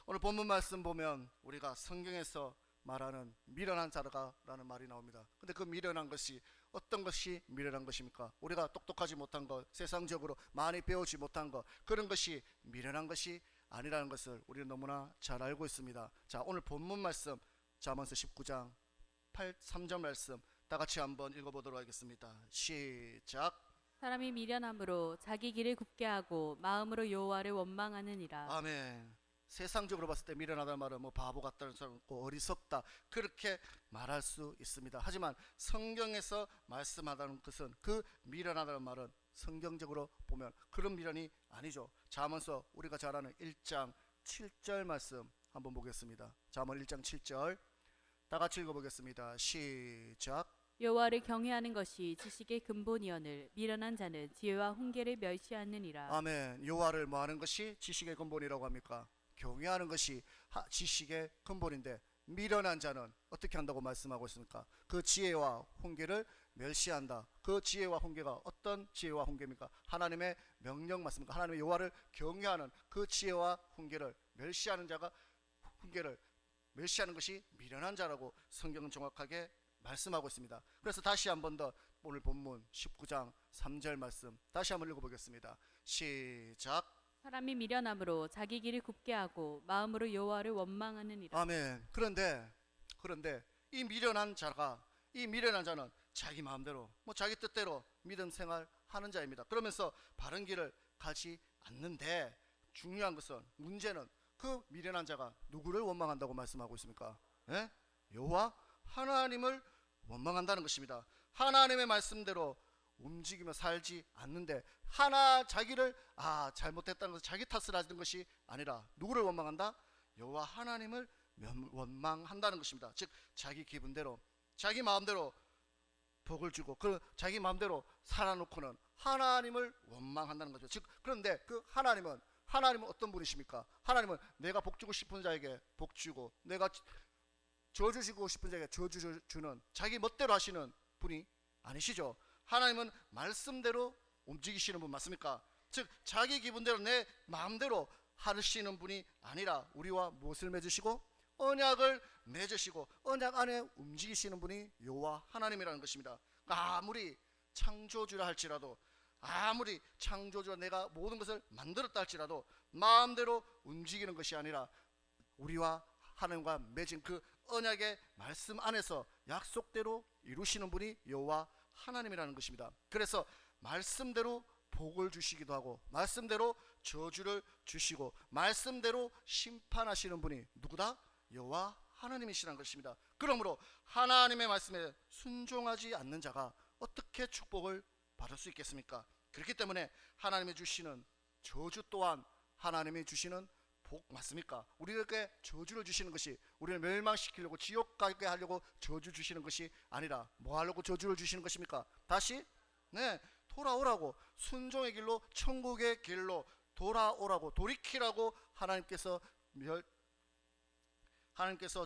오늘 본문 말씀 보면 우리가 성경에서 말하는 미련한 자라라는 말이 나옵니다. 근데 그 미련한 것이 어떤 것이 미련한 것입니까? 우리가 똑똑하지 못한 것, 세상적으로 많이 배우지 못한 것, 그런 것이 미련한 것이 아니라는 것을 우리는 너무나 잘 알고 있습니다. 자, 오늘 본문 말씀 잠언서 19장 3절 말씀 다 같이 한번 읽어보도록 하겠습니다. 시작. 사람이 미련함으로 자기 길을 굽게 하고 마음으로 여호와를 원망하느니라. 아멘. 세상적으로 봤을 때 미련하다는 말은 뭐 바보 같다는 사람 있고 어리석다 그렇게 말할 수 있습니다. 하지만 성경에서 말씀하다는 것은 그 미련하다는 말은 성경적으로 보면 그런 미련이 아니죠. 잠언서 우리가 잘 아는 1장 7절 말씀 한번 보겠습니다. 잠언 1장 7절 다 같이 읽어보겠습니다. 시작. 여호와를 경외하는 것이 지식의 근본이오늘 미련한 자는 지혜와 훈계를 멸시하느니라. 아멘. 여호와를 뭐 하는 것이 지식의 근본이라고 합니까? 경외하는 것이 지식의 근본인데 미련한 자는 어떻게 한다고 말씀하고 있습니까? 그 지혜와 훈계를 멸시한다. 그 지혜와 훈계가 어떤 지혜와 훈계입니까? 하나님의 명령 맞습니까? 하나님의 여호와를 경외하는 그 지혜와 훈계를 멸시하는 자가 훈계를 멸시하는 것이 미련한 자라고 성경은 정확하게 말씀하고 있습니다. 그래서 다시 한 번 더 오늘 본문 19장 3절 말씀 다시 한번 읽어보겠습니다. 시작. 사람이 미련함으로 자기 길을 굽게 하고 마음으로 여호와를 원망하느니라. 아멘. 그런데 이 미련한 자는 자기 마음대로 뭐 자기 뜻대로 믿음 생활하는 자입니다. 그러면서 바른 길을 가지 않는데 중요한 것은 문제는 그 미련한 자가 누구를 원망한다고 말씀하고 있습니까? 예? 여호와 하나님을 원망한다는 것입니다. 하나님의 말씀대로 움직이며 살지 않는데 자기를 잘못했다는 것을 자기 탓을 하는 것이 아니라 누구를 원망한다? 여호와 하나님을 원망한다는 것입니다. 즉 자기 기분대로 자기 마음대로 복을 주고 자기 마음대로 살아놓고는 하나님을 원망한다는 거죠. 즉 그런데 그 하나님은 어떤 분이십니까? 하나님은 내가 복 주고 싶은 자에게 복 주고 내가 저주 주고 싶은 자에게 저주 주는 자기 멋대로 하시는 분이 아니시죠. 하나님은 말씀대로 움직이시는 분 맞습니까? 즉 자기 기분대로 내 마음대로 하시는 분이 아니라 우리와 무엇을 맺으시고 언약을 맺으시고 언약 안에 움직이시는 분이 여호와 하나님이라는 것입니다. 아무리 창조주라 할지라도 아무리 창조주라 내가 모든 것을 만들었다 할지라도 마음대로 움직이는 것이 아니라 우리와 하나님과 맺은 그 언약의 말씀 안에서 약속대로 이루시는 분이 여호와 하나님이라는 것입니다. 그래서 말씀대로 복을 주시기도 하고 말씀대로 저주를 주시고 말씀대로 심판하시는 분이 누구다? 여호와 하나님이시라는 것입니다. 그러므로 하나님의 말씀에 순종하지 않는 자가 어떻게 축복을 받을 수 있겠습니까? 그렇기 때문에 하나님이 주시는 저주 또한 하나님이 주시는 복 맞습니까? 우리에게 저주를 주시는 것이 우리를 멸망시키려고 지옥 가게 하려고 저주 주시는 것이 아니라 뭐 하려고 저주를 주시는 것입니까? 다시 돌아오라고 순종의 길로 천국의 길로 돌아오라고 돌이키라고 하나님께서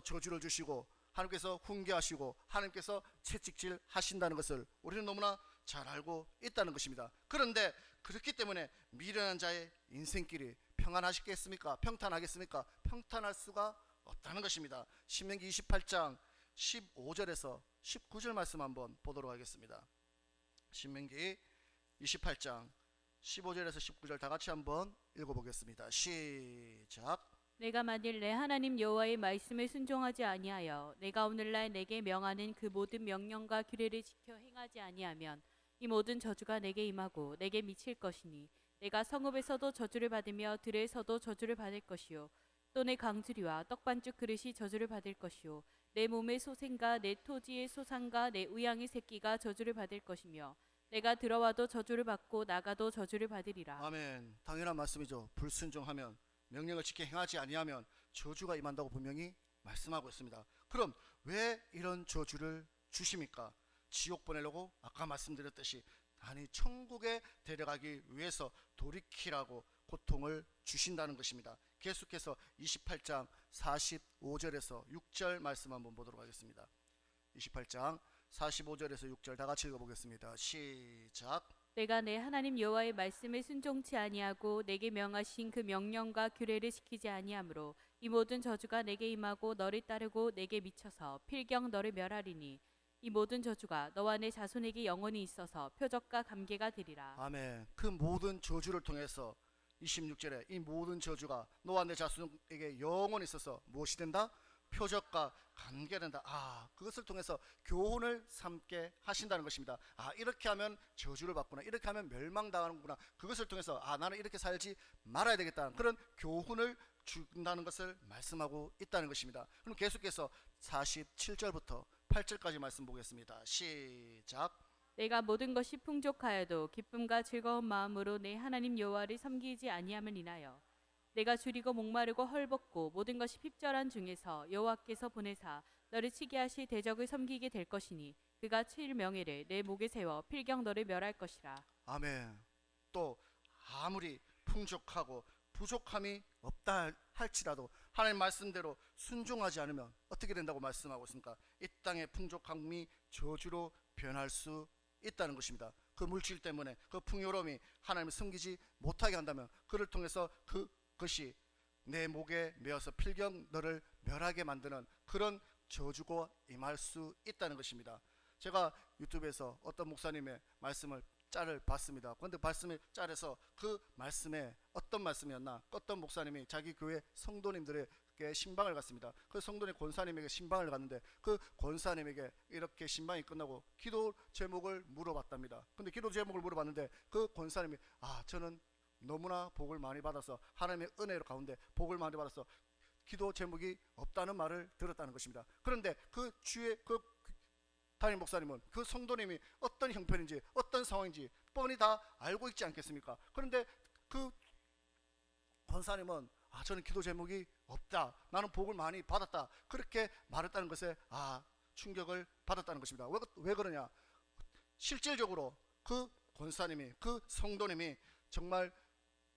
저주를 주시고 하나님께서 훈계하시고 하나님께서 채찍질 하신다는 것을 우리는 너무나 잘 알고 있다는 것입니다. 그런데 그렇기 때문에 미련한 자의 인생길이 평안하시겠습니까? 평탄하겠습니까? 평탄할 수가 없다는 것입니다. 신명기 28장 15절에서 19절 말씀 한번 보도록 하겠습니다. 신명기 28장 15절에서 19절 다 같이 한번 읽어보겠습니다. 시작. 내가 만일 내 하나님 여호와의 말씀을 순종하지 아니하여 내가 오늘날 내게 명하는 그 모든 명령과 규례를 지켜 행하지 아니하면 이 모든 저주가 내게 임하고 내게 미칠 것이니 내가 성읍에서도 저주를 받으며 들에서도 저주를 받을 것이요 또 내 강주리와 떡반죽 그릇이 저주를 받을 것이요 내 몸의 소생과 내 토지의 소산과 내 우양의 새끼가 저주를 받을 것이며 내가 들어와도 저주를 받고 나가도 저주를 받으리라. 아멘. 당연한 말씀이죠. 불순종하면 명령을 지켜 행하지 아니하면 저주가 임한다고 분명히 말씀하고 있습니다. 그럼 왜 이런 저주를 주십니까? 지옥 보내려고 아까 말씀드렸듯이 아니 천국에 데려가기 위해서 돌이키라고 고통을 주신다는 것입니다. 계속해서 28장 45절에서 6절 말씀 한번 보도록 하겠습니다. 28장 45절에서 6절 다 같이 읽어보겠습니다. 시작. 내가 내 하나님 여호와의 말씀을 순종치 아니하고 내게 명하신 그 명령과 규례를 지키지 아니하므로 이 모든 저주가 내게 임하고 너를 따르고 내게 미쳐서 필경 너를 멸하리니 이 모든 저주가 너와 내 자손에게 영원히 있어서 표적과 감개가 되리라. 아멘. 그 모든 저주를 통해서 26절에 이 모든 저주가 너와 내 자손에게 영원히 있어서 무엇이 된다? 표적과 관계된다. 그것을 통해서 교훈을 삼게 하신다는 것입니다. 이렇게 하면 저주를 받구나, 이렇게 하면 멸망당하는구나. 그것을 통해서 나는 이렇게 살지 말아야 되겠다, 그런 교훈을 준다는 것을 말씀하고 있다는 것입니다. 그럼 계속해서 47절부터 8절까지 말씀 보겠습니다. 시작. 내가 모든 것이 풍족하여도 기쁨과 즐거운 마음으로 내 하나님 여호와를 섬기지 아니함을 인하여 내가 줄이고 목마르고 헐벗고 모든 것이 핍절한 중에서 여호와께서 보내사 너를 치게 하실 대적을 섬기게 될 것이니 그가 칠 명예를 내 목에 세워 필경 너를 멸할 것이라. 아멘. 또 아무리 풍족하고 부족함이 없다 할지라도 하나님 말씀대로 순종하지 않으면 어떻게 된다고 말씀하고 있습니까? 이 땅의 풍족함이 저주로 변할 수 있다는 것입니다. 그 물질 때문에 그 풍요로움이 하나님을 섬기지 못하게 한다면 그를 통해서 그것이 내 목에 메어서 필경 너를 멸하게 만드는 그런 저주가 임할 수 있다는 것입니다. 제가 유튜브에서 어떤 목사님의 말씀을 짤을 봤습니다. 그런데 말씀의 짤에서 그 말씀에 어떤 말씀이었나, 어떤 목사님이 자기 교회 성도님들에게 신방을 갔습니다. 그 성도님 권사님에게 신방을 갔는데 그 권사님에게 이렇게 신방이 끝나고 기도 제목을 물어봤답니다. 근데 기도 제목을 물어봤는데 그 권사님이 저는 너무나 복을 많이 받아서 하나님의 은혜로 가운데 복을 많이 받아서 기도 제목이 없다는 말을 들었다는 것입니다. 그런데 그 주의 그 담임 목사님은 그 성도님이 어떤 형편인지 어떤 상황인지 뻔히 다 알고 있지 않겠습니까? 그런데 그 권사님은 저는 기도 제목이 없다, 나는 복을 많이 받았다, 그렇게 말했다는 것에 충격을 받았다는 것입니다. 왜 그러냐? 실질적으로 그 권사님이, 그 성도님이 정말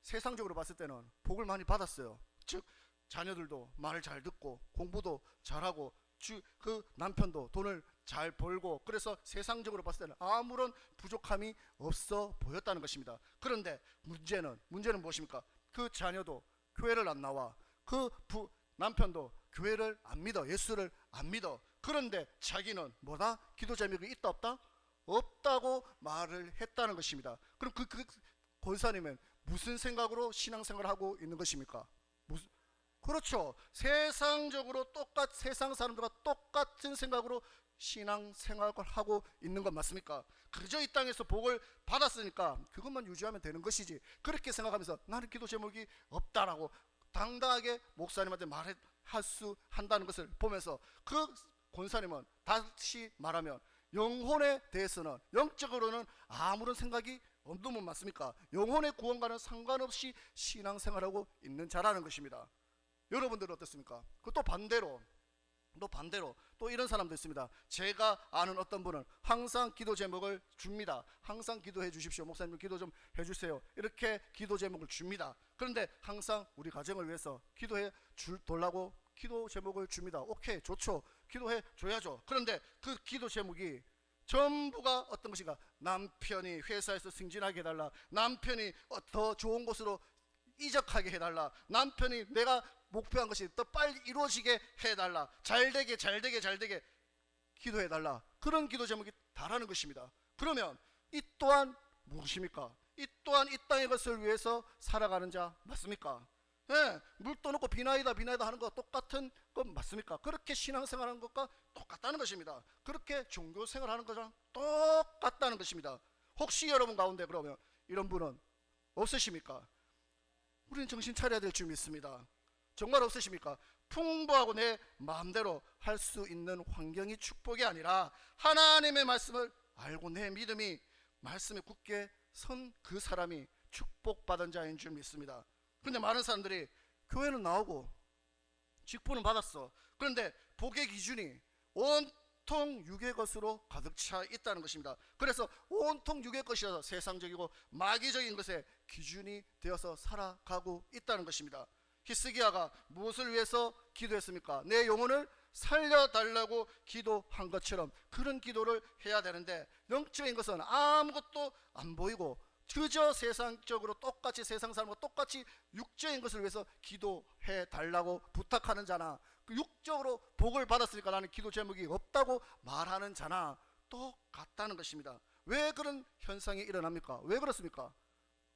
세상적으로 봤을 때는 복을 많이 받았어요. 즉 자녀들도 말을 잘 듣고 공부도 잘하고 그 남편도 돈을 잘 벌고, 그래서 세상적으로 봤을 때는 아무런 부족함이 없어 보였다는 것입니다. 그런데 문제는 무엇입니까? 그 자녀도 교회를 안 나와, 그 남편도 교회를 안 믿어, 예수를 안 믿어. 그런데 자기는 뭐다? 기도 제목이 있다 없다? 없다고 말을 했다는 것입니다. 그럼 그 권사님은 무슨 생각으로 신앙생활을 하고 있는 것입니까? 그렇죠. 세상적으로 세상 사람들과 똑같은 생각으로 신앙생활을 하고 있는 건 맞습니까? 그저 이 땅에서 복을 받았으니까 그것만 유지하면 되는 것이지, 그렇게 생각하면서 나는 기도 제목이 없다라고 당당하게 목사님한테 한다는 것을 보면서 그 권사님은 다시 말하면 영혼에 대해서는, 영적으로는 아무런 생각이 없는 맞습니까? 영혼의 구원과는 상관없이 신앙생활하고 있는 자라는 것입니다. 여러분들은 어떻습니까? 또 반대로 또 이런 사람도 있습니다. 제가 아는 어떤 분은 항상 기도 제목을 줍니다. 항상 기도해 주십시오, 목사님 기도 좀 해주세요, 이렇게 기도 제목을 줍니다. 그런데 항상 우리 가정을 위해서 기도해 달라고 기도 제목을 줍니다. 오케이, 좋죠, 기도해 줘야죠. 그런데 그 기도 제목이 전부가 어떤 것인가? 남편이 회사에서 승진하게 해달라, 남편이 더 좋은 곳으로 이적하게 해달라, 남편이 내가 목표한 것이 더 빨리 이루어지게 해달라, 잘되게 기도해달라, 그런 기도 제목이 다라는 것입니다. 그러면 이 또한 무엇입니까? 이 또한 이 땅의 것을 위해서 살아가는 자 맞습니까? 물 떠놓고 비나이다 하는 거 똑같은 것 맞습니까? 그렇게 신앙생활하는 것과 똑같다는 것입니다. 그렇게 종교생활하는 것랑 똑같다는 것입니다. 혹시 여러분 가운데 그러면 이런 분은 없으십니까? 우리는 정신 차려야 될 줄 믿습니다. 정말 없으십니까? 풍부하고 내 마음대로 할 수 있는 환경이 축복이 아니라 하나님의 말씀을 알고 내 믿음이 말씀에 굳게 선 그 사람이 축복받은 자인 줄 믿습니다. 그런데 많은 사람들이 교회는 나오고 직분은 받았어. 그런데 복의 기준이 온통 육의 것으로 가득 차 있다는 것입니다. 그래서 온통 육의 것이라서 세상적이고 마귀적인 것에 기준이 되어서 살아가고 있다는 것입니다. 히스기야가 무엇을 위해서 기도했습니까? 내 영혼을 살려달라고 기도한 것처럼 그런 기도를 해야 되는데 영적인 것은 아무것도 안 보이고 그저 세상적으로 똑같이 세상 사람과 똑같이 육적인 것을 위해서 기도해 달라고 부탁하는 자나, 그 육적으로 복을 받았으니까 나는 기도 제목이 없다고 말하는 자나 똑같다는 것입니다. 왜 그런 현상이 일어납니까? 왜 그렇습니까?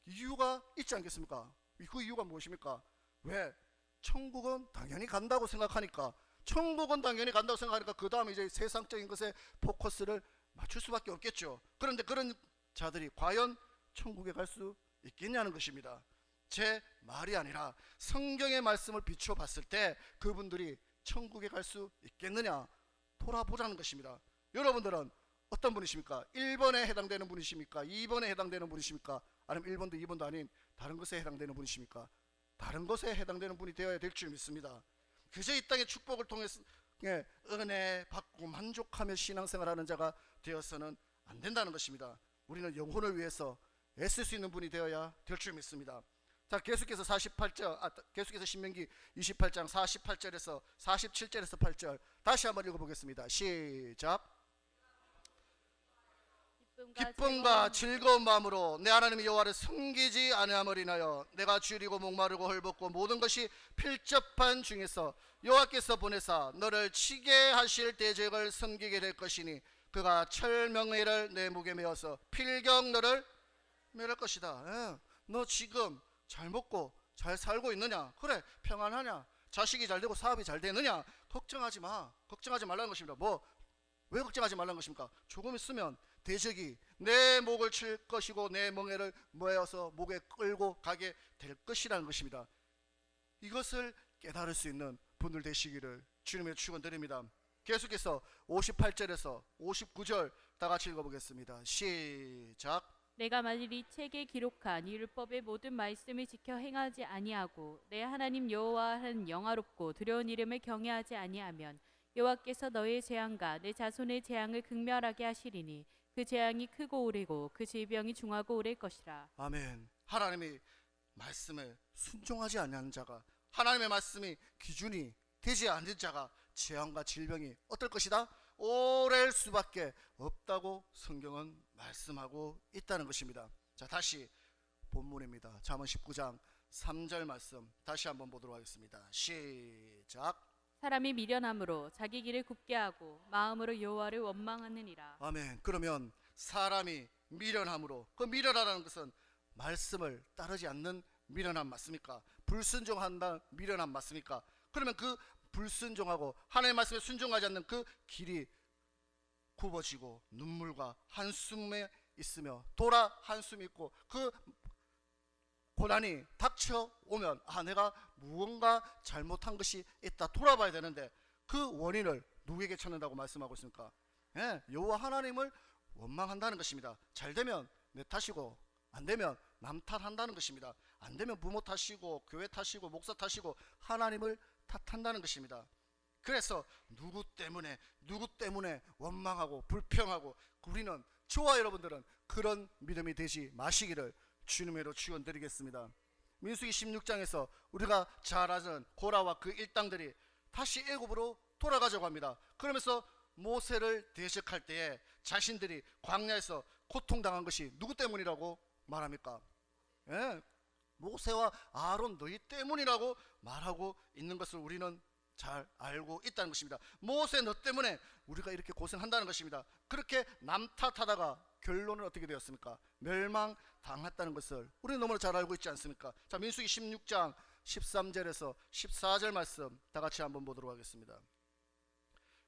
이유가 있지 않겠습니까? 그 이유가 무엇입니까? 왜? 천국은 당연히 간다고 생각하니까, 천국은 당연히 간다고 생각하니까 그 다음에 이제 세상적인 것에 포커스를 맞출 수밖에 없겠죠. 그런데 그런 자들이 과연 천국에 갈 수 있겠냐는 것입니다. 제 말이 아니라 성경의 말씀을 비춰 봤을 때 그분들이 천국에 갈 수 있겠느냐 돌아보자는 것입니다. 여러분들은 어떤 분이십니까? 1번에 해당되는 분이십니까? 2번에 해당되는 분이십니까? 아니면 1번도 2번도 아닌 다른 것에 해당되는 분이십니까? 다른 것에 해당되는 분이 되어야 될 줄 믿습니다. 그저 이 땅의 축복을 통해서 은혜 받고 만족하며 신앙생활하는 자가 되어서는 안 된다는 것입니다. 우리는 영혼을 위해서 애쓸 수 있는 분이 되어야 될 줄 믿습니다. 자, 계속해서 계속해서 신명기 28장 48절에서 47절에서 8절 다시 한번 읽어보겠습니다. 시작. 기쁨과 즐거운 마음으로 내 하나님 여호와를 섬기지 아니함을 인하여 내가 줄이고 목마르고 헐벗고 모든 것이 필접한 중에서 여호와께서 보내사 너를 치게 하실 대적을 섬기게 될 것이니 그가 철명회를 내 목에 메어서 필경 너를 멸할 것이다. 너 지금 잘 먹고 잘 살고 있느냐? 그래, 평안하냐? 자식이 잘 되고 사업이 잘 되느냐? 걱정하지 마. 걱정하지 말라는 것입니다. 왜 걱정하지 말라는 것입니까? 조금 있으면 대적이 내 목을 칠 것이고 내 멍에를 모여서 목에 끌고 가게 될 것이라는 것입니다. 이것을 깨달을 수 있는 분들 되시기를 주님의 축원드립니다. 계속해서 58절에서 59절 다 같이 읽어보겠습니다. 시작. 내가 만일 이 책에 기록한 이 율법의 모든 말씀을 지켜 행하지 아니하고 내 하나님 여호와는 영화롭고 두려운 이름을 경외하지 아니하면 여호와께서 너의 재앙과 내 자손의 재앙을 극멸하게 하시리니 그 재앙이 크고 오래고 그 질병이 중하고 오래일 것이라. 아멘. 하나님의 말씀에 순종하지 않는 자가, 하나님의 말씀이 기준이 되지 않는 자가 재앙과 질병이 어떨 것이다? 오래일 수밖에 없다고 성경은 말씀하고 있다는 것입니다. 자, 다시 본문입니다. 잠언 19장 3절 말씀 다시 한번 보도록 하겠습니다. 시작. 사람이 미련함으로 자기 길을 굽게 하고 마음으로 여호와를 원망하느니라. 아멘. 그러면 사람이 미련함으로, 그 미련하다는 것은 말씀을 따르지 않는 미련함 맞습니까? 불순종한다 미련함 맞습니까? 그러면 그 불순종하고 하나님의 말씀에 순종하지 않는 그 길이 굽어지고 눈물과 한숨에 있으며 돌아 한숨이 있고 그 고난이 닥쳐오면 내가 무언가 잘못한 것이 있다 돌아봐야 되는데 그 원인을 누구에게 찾는다고 말씀하고 있습니까? 여호와 하나님을 원망한다는 것입니다. 잘 되면 내 탓이고 안 되면 남 탓한다는 것입니다. 안 되면 부모 탓이고 교회 탓이고 목사 탓이고 하나님을 탓한다는 것입니다. 그래서 누구 때문에 원망하고 불평하고, 우리는, 저와 여러분들은 그런 믿음이 되지 마시기를 주님으로 축원드리겠습니다. 민수기 16장에서 우리가 잘 아는 고라와 그 일당들이 다시 애굽으로 돌아가자고 합니다. 그러면서 모세를 대적할 때에 자신들이 광야에서 고통당한 것이 누구 때문이라고 말합니까? 모세와 아론 너희 때문이라고 말하고 있는 것을 우리는 잘 알고 있다는 것입니다. 모세 너 때문에 우리가 이렇게 고생한다는 것입니다. 그렇게 남 탓하다가 결론은 어떻게 되었습니까? 멸망당했다는 것을 우리는 너무나 잘 알고 있지 않습니까? 자, 민수기 16장 13절에서 14절 말씀 다 같이 한번 보도록 하겠습니다.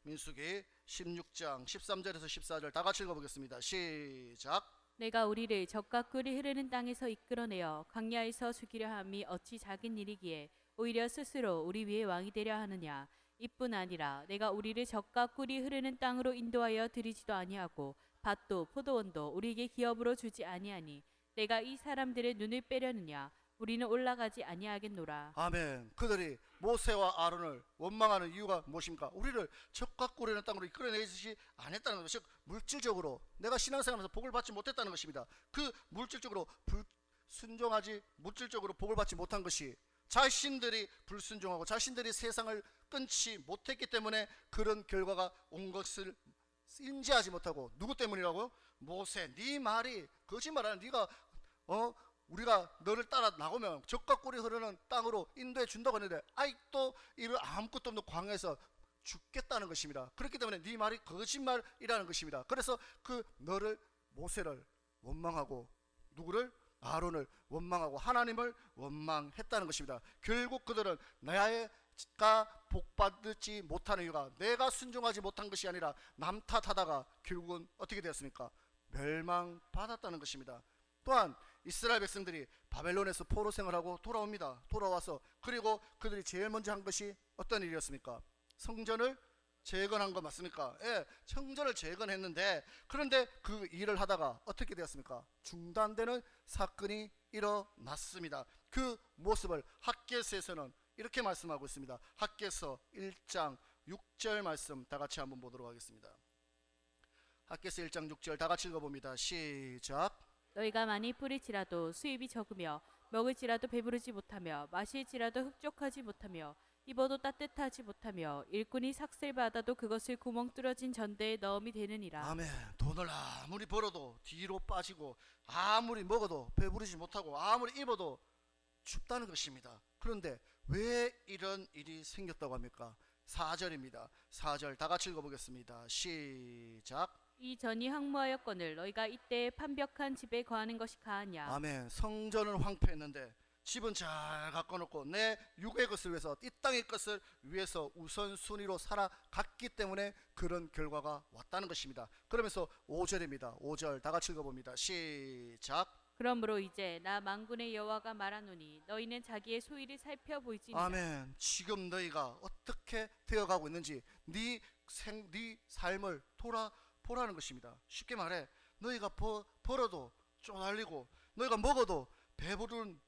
민수기 16장 13절에서 14절 다 같이 읽어보겠습니다. 시작. 내가 우리를 적과 꿀이 흐르는 땅에서 이끌어내어 광야에서 죽이려 함이 어찌 작은 일이기에 오히려 스스로 우리 위에 왕이 되려 하느냐. 이뿐 아니라 내가 우리를 적과 꿀이 흐르는 땅으로 인도하여 들이지도 아니하고 밭도 포도원도 우리에게 기업으로 주지 아니하니 내가 이 사람들의 눈을 빼려느냐. 우리는 올라가지 아니하겠노라. 아멘. 그들이 모세와 아론을 원망하는 이유가 무엇입니까? 우리를 적과 꿀이는 땅으로 이끌어내지 않았다는 것, 즉 물질적으로 내가 신앙생활하면서 복을 받지 못했다는 것입니다. 그 물질적으로 불순종하지, 물질적으로 복을 받지 못한 것이 자신들이 불순종하고 자신들이 세상을 끊지 못했기 때문에 그런 결과가 온 것을 인지하지 못하고, 누구 때문이라고요? 모세, 네 말이 거짓말하는, 네가 우리가 너를 따라 나오면 적과 꿀이 흐르는 땅으로 인도해 준다고 했는데 아직도 이를 아무것도 없는 광야에서 죽겠다는 것입니다. 그렇기 때문에 네 말이 거짓말이라는 것입니다. 그래서 그 너를 모세를 원망하고 누구를? 아론을 원망하고 하나님을 원망했다는 것입니다. 결국 그들은 내가 복받지 못하는 이유가 내가 순종하지 못한 것이 아니라 남 탓하다가 결국은 어떻게 되었습니까? 멸망받았다는 것입니다. 또한 이스라엘 백성들이 바벨론에서 포로 생활하고 돌아옵니다. 돌아와서 그리고 그들이 제일 먼저 한 것이 어떤 일이었습니까? 성전을 재건한 거 맞습니까? 예, 성전을 재건했는데 그런데 그 일을 하다가 어떻게 되었습니까? 중단되는 사건이 일어났습니다. 그 모습을 학개서에서는 이렇게 말씀하고 있습니다. 학개서 1장 6절 말씀 다 같이 한번 보도록 하겠습니다. 학개서 1장 6절 다 같이 읽어봅니다. 시작. 너희가 많이 뿌릴지라도 수입이 적으며 먹을지라도 배부르지 못하며 마실지라도 흡족하지 못하며 입어도 따뜻하지 못하며 일꾼이 삭슬 받아도 그것을 구멍 뚫어진 전대에 넣음이 되느니라. 아멘. 돈을 아무리 벌어도 뒤로 빠지고 아무리 먹어도 배부르지 못하고 아무리 입어도 춥다는 것입니다. 그런데 왜 이런 일이 생겼다고 합니까? 4절입니다. 4절 다 같이 읽어보겠습니다. 시작. 이 전이 황무하였거늘 너희가 이때 판벽한 집에 거하는 것이 가하냐. 아멘. 성전은 황폐했는데 집은 잘 가꿔놓고 내 육의 것을 위해서 이 땅의 것을 위해서 우선순위로 살아갔기 때문에 그런 결과가 왔다는 것입니다. 그러면서 5절입니다. 5절 다 같이 읽어봅니다. 시작. 그러므로 이제 나 만군의 여호와가 말하노니 너희는 자기의 소위를 살펴보이지니라. 아멘. 지금 너희가 어떻게 되어가고 있는지 네 삶을 돌아보라는 것입니다. 쉽게 말해 너희가 벌어도 쪼달리고 너희가 먹어도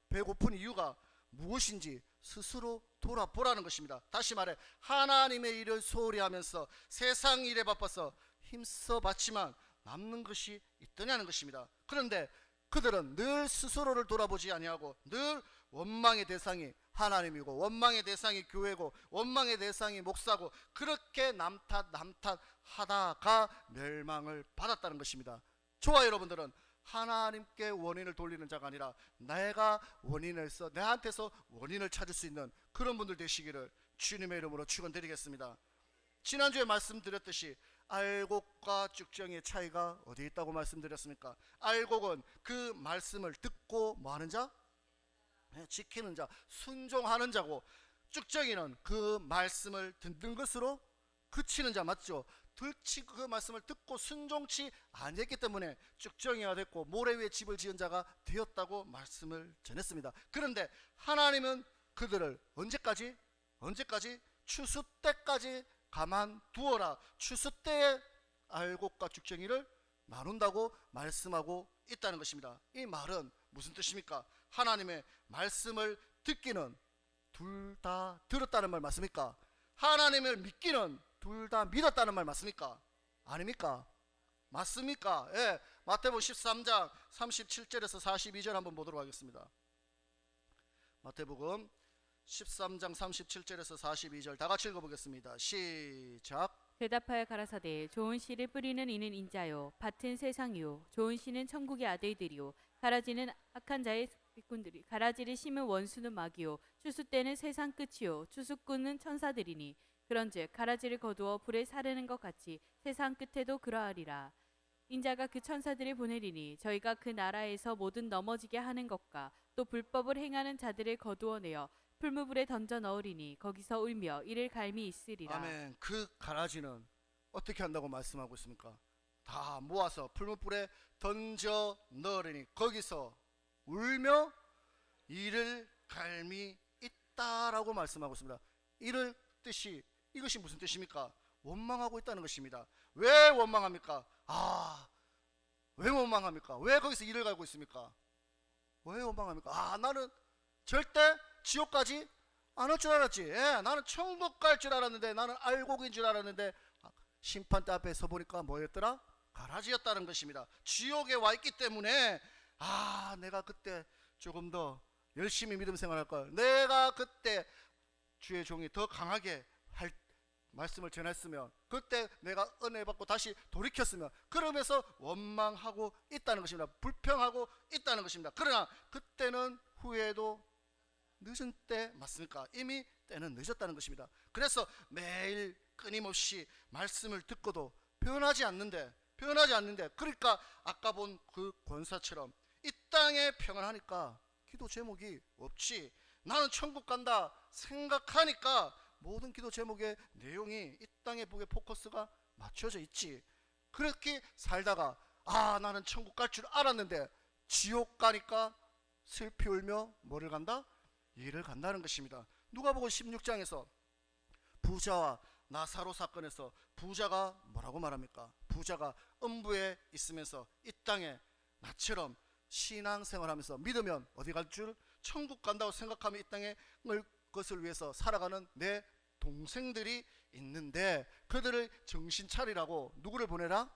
배고픈 이유가 무엇인지 스스로 돌아보라는 것입니다. 다시 말해 하나님의 일을 소홀히 하면서 세상 일에 바빠서 힘써 봤지만 남는 것이 있더냐는 것입니다. 그런데 그들은 늘 스스로를 돌아보지 아니하고 늘 원망의 대상이 하나님이고 원망의 대상이 교회고 원망의 대상이 목사고 그렇게 남탓 하다가 멸망을 받았다는 것입니다. 저와 여러분들은 하나님께 원인을 돌리는 자가 아니라 내가 원인에서 내한테서 원인을 찾을 수 있는 그런 분들 되시기를 주님의 이름으로 축원드리겠습니다. 지난주에 말씀드렸듯이 알곡과 쭉정이의 차이가 어디에 있다고 말씀드렸습니까? 알곡은 그 말씀을 듣고 뭐하는 자? 지키는 자, 순종하는 자고 쭉정이는 그 말씀을 듣는 것으로 그치는 자 맞죠? 그 말씀을 듣고 순종치 아니했기 때문에 쭉정이가 됐고 모래 위에 집을 지은 자가 되었다고 말씀을 전했습니다. 그런데 하나님은 그들을 언제까지 추수 때까지 가만두어라. 추수 때에 알곡과 쭉정이를 나눈다고 말씀하고 있다는 것입니다. 이 말은 무슨 뜻입니까? 하나님의 말씀을 듣기는 둘 다 들었다는 말 맞습니까? 하나님을 믿기는 둘 다 믿었다는 말 맞습니까? 아닙니까? 맞습니까? 예, 마태복음 13장 37절에서 42절 한번 보도록 하겠습니다. 마태복음 13장 37절에서 42절 다 같이 읽어보겠습니다. 시작. 대답하여 가라사대 좋은 씨를 뿌리는 이는 인자요 밭은 세상이요 좋은 씨는 천국의 아들들이요 가라지는 악한 자의 일꾼들이 가라지를 심은 원수는 마귀요 추수 때는 세상 끝이요 추수꾼은 천사들이니 그런즉 가라지를 거두어 불에 사르는 것 같이 세상 끝에도 그러하리라. 인자가 그 천사들을 보내리니 저희가 그 나라에서 모든 넘어지게 하는 것과 또 불법을 행하는 자들을 거두어내어 풀무불에 던져 넣으리니 거기서 울며 이를 갈미 있으리라. 아멘. 그 가라지는 어떻게 한다고 말씀하고 있습니까? 다 모아서 풀무불에 던져 넣으리니 거기서 울며 이를 갈미 있다라고 말씀하고 있습니다. 이를 뜻이 이것이 무슨 뜻입니까? 원망하고 있다는 것입니다. 왜 원망합니까? 왜 원망합니까? 왜 거기서 이를 갈고 있습니까? 왜 원망합니까? 나는 절대 지옥까지 안 올 줄 알았지. 나는 천국 갈 줄 알았는데 나는 알곡인 줄 알았는데 심판대 앞에 서 보니까 뭐였더라? 가라지였다는 것입니다. 지옥에 와 있기 때문에 내가 그때 조금 더 열심히 믿음 생활할 걸, 내가 그때 주의 종이 더 강하게 말씀을 전했으면, 그때 내가 은혜 받고 다시 돌이켰으면, 그러면서 원망하고 있다는 것입니다. 불평하고 있다는 것입니다. 그러나 그때는 후회도 늦은 때 맞습니까? 이미 때는 늦었다는 것입니다. 그래서 매일 끊임없이 말씀을 듣고도 변하지 않는데, 그러니까 아까 본 그 권사처럼 이 땅에 평안하니까 기도 제목이 없지, 나는 천국 간다 생각하니까 모든 기도 제목의 내용이 이 땅의 복에 포커스가 맞춰져 있지. 그렇게 살다가 나는 천국 갈 줄 알았는데 지옥 가니까 슬피 울며 뭐를 간다? 일을 간다는 것입니다. 누가복음 16장에서 부자와 나사로 사건에서 부자가 뭐라고 말합니까? 부자가 음부에 있으면서 이 땅에 나처럼 신앙생활하면서 믿으면 어디 갈 줄? 천국 간다고 생각하면 이 땅에 것을 위해서 살아가는 내 동생들이 있는데 그들을 정신 차리라고 누구를 보내라?